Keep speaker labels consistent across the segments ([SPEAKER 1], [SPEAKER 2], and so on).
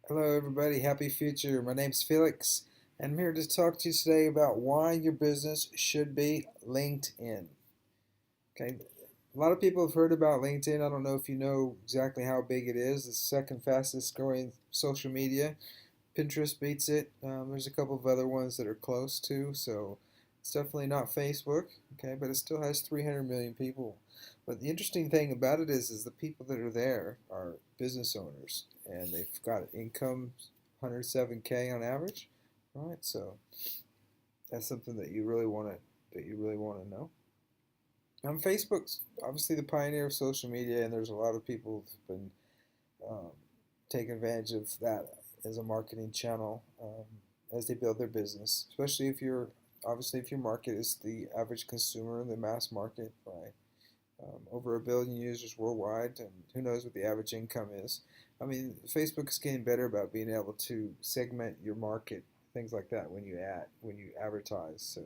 [SPEAKER 1] Hello, everybody. Happy Future. My name's Felix, and I'm here to talk to you today about why your business should be LinkedIn. Okay, a lot of people have heard about LinkedIn. I don't know if you know exactly how big it is. It's the second fastest growing social media. Pinterest beats it. There's a couple of other ones that are close too, so it's definitely not Facebook. Okay, but it still has 300 million people. But the interesting thing about it is the people that are there are business owners, and they've got income 107K on average, right? So that's something that you really want to know. Facebook's obviously the pioneer of social media, and there's a lot of people who've been um, taking advantage of that as a marketing channel as they build their business. Especially if you're obviously if your market is the average consumer, the mass market, right? Over a billion users worldwide, and who knows what the average income is. I mean, Facebook is getting better about being able to segment your market, things like that when you advertise. So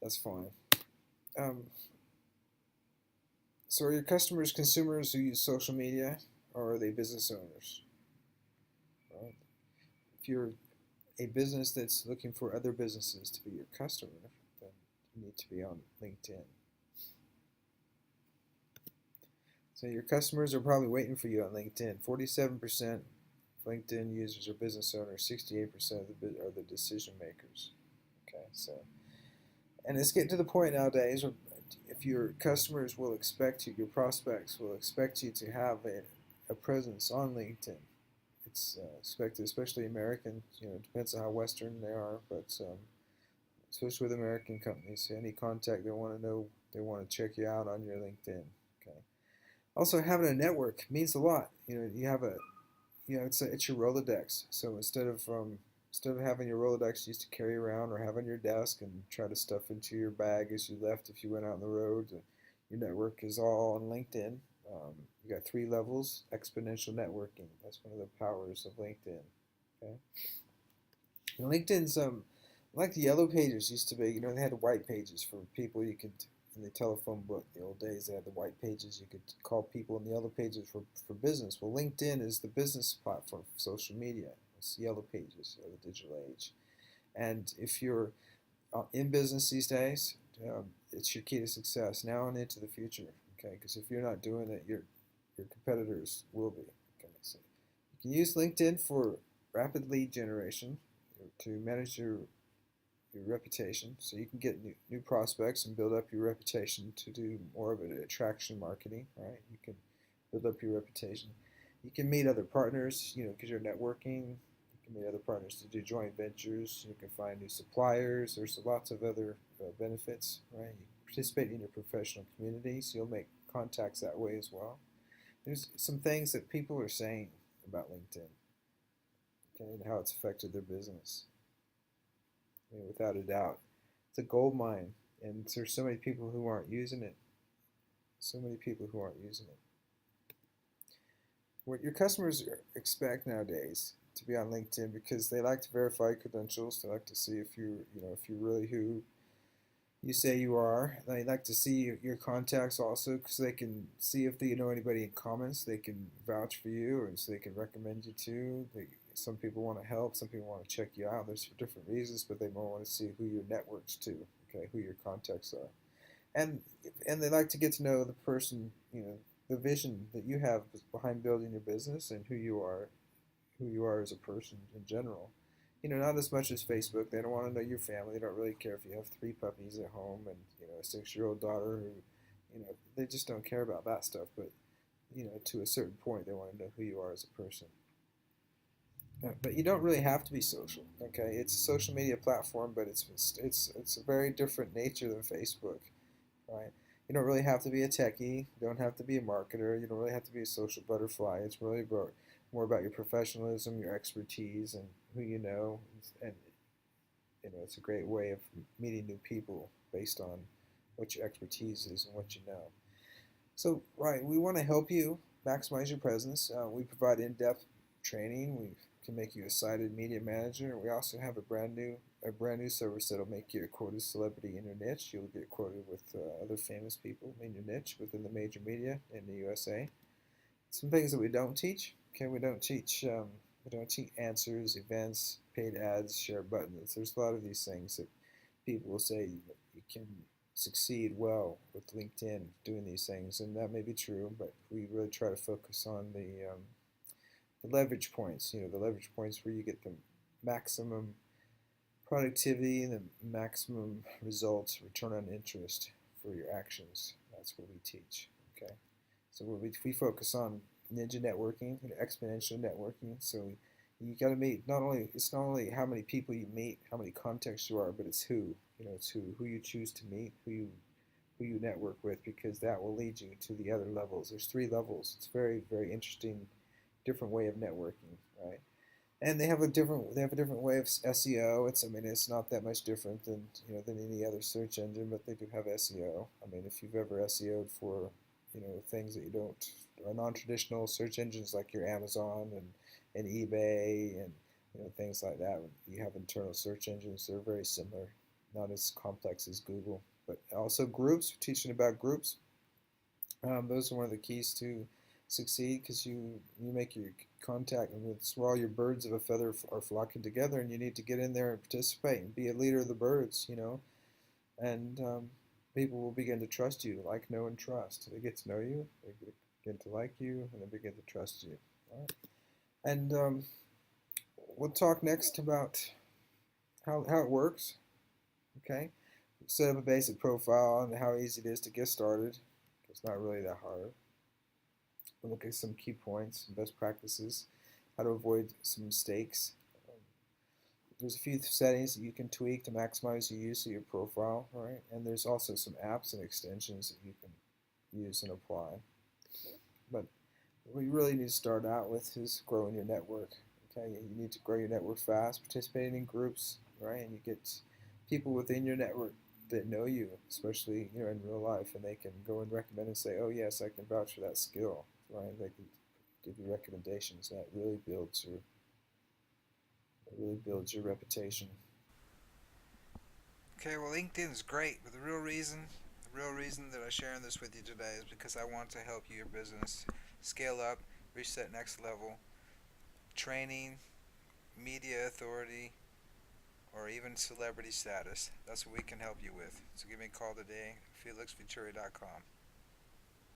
[SPEAKER 1] that's fine. Um, so are your customers consumers who use social media, or are they business owners? Right? If you're a business that's looking for other businesses to be your customer, then you need to be on LinkedIn. So your customers are probably waiting for you on LinkedIn. 47% of LinkedIn users are business owners. 68% are the decision makers. Okay, so and it's getting to the point nowadays where if your customers will expect you, your prospects will expect you to have a presence on LinkedIn. It's expected, especially American. It depends on how Western they are, but especially with American companies, any contact they want to know, they want to check you out on your LinkedIn. Okay. Also, having a network means a lot. You have it's your Rolodex. So instead of having your Rolodex you used to carry around or have on your desk and try to stuff into your bag as you left if you went out on the road, your network is all on LinkedIn. You got three levels: exponential networking. That's one of the powers of LinkedIn. Okay. And LinkedIn's like the yellow pages used to be. They had the white pages for people you could in the telephone book. The old days they had the white pages. You could call people in the yellow pages for business. Well, LinkedIn is the business platform for social media. It's the yellow pages of the digital age. And if you're in business these days, it's your key to success now and into the future. Okay, because if you're not doing it, your competitors will be. Okay, so you can use LinkedIn for rapid lead generation to manage your reputation, so you can get new prospects and build up your reputation to do more of an attraction marketing, right? You can build up your reputation. You can meet other partners, because you're networking. You can meet other partners to do joint ventures. You can find new suppliers. There's lots of other benefits, right? You participate in your professional community, so you'll make contacts that way as well. There's some things that people are saying about LinkedIn, okay, and how it's affected their business. Without a doubt. It's a gold mine, and there's so many people who aren't using it. So many people who aren't using it. What your customers expect nowadays to be on LinkedIn because they like to verify credentials. They like to see if you're really who you say you are. They like to see your contacts also because they can see if they know anybody in comments. They can vouch for you, and so they can recommend you to. Some people want to help. Some people want to check you out. There's for different reasons, but they more want to see who you're networked to. Okay, who your contacts are, and and they like to get to know the person. The vision that you have behind building your business and who you are as a person in general. Not as much as Facebook. They don't want to know your family. They don't really care if you have three puppies at home and a 6-year-old daughter who, they just don't care about that stuff. But to a certain point, they want to know who you are as a person. But you don't really have to be social. Okay, it's a social media platform, but it's a very different nature than Facebook, right? You don't really have to be a techie. You don't have to be a marketer. You don't really have to be a social butterfly. It's really more about your professionalism, your expertise, and who you know. And it's a great way of meeting new people based on what your expertise is and what you know. So, right, we want to help you maximize your presence. We provide in-depth training. We can make you a cited media manager. We also have a brand new service that'll make you a quoted celebrity in your niche. You'll get quoted with other famous people in your niche within the major media in the USA. Some things that we don't teach. Okay, we don't teach. Automatic answers, events, paid ads, share buttons. There's a lot of these things that people will say you can succeed well with LinkedIn doing these things, and that may be true, but we really try to focus on the leverage points. The leverage points where you get the maximum productivity and the maximum results, return on interest for your actions. That's what we teach. Okay, so we focus on ninja networking and exponential networking. So you got to meet it's not only how many people you meet, how many contacts you are, but it's who. It's who you choose to meet, who you network with, because that will lead you to the other levels. There's 3 levels. It's very, very interesting, different way of networking, right? And they have a different way of SEO. It's not that much different than any other search engine, but they do have SEO. If you've ever SEO'd for things that you don't are non-traditional search engines like your Amazon and eBay and things like that. You have internal search engines. They're very similar, not as complex as Google. But also groups. Teaching about groups. Those are one of the keys to succeed, because you make your contact with where all your birds of a feather are flocking together, and you need to get in there and participate and be a leader of the birds. And people will begin to trust you, like, know, and trust. They get to know you, they begin to like you, and they begin to trust you. All right? And we'll talk next about how it works. Okay, set up a basic profile and how easy it is to get started. It's not really that hard. We'll look at some key points and best practices, how to avoid some mistakes. There's a few settings that you can tweak to maximize the use of your profile, right? And there's also some apps and extensions that you can use and apply. But what you really need to start out with is growing your network. Okay, you need to grow your network fast, participating in groups, right? And you get people within your network that know you, especially in real life, and they can go and recommend and say, "Oh yes, I can vouch for that skill." Right? They can give you recommendations. That really builds your reputation.
[SPEAKER 2] Okay, well, LinkedIn is great, but the real reason that I'm sharing this with you today is because I want to help your business scale up, reach that next level. Training, media authority, or even celebrity status. That's what we can help you with. So give me a call today, felixventuri.com.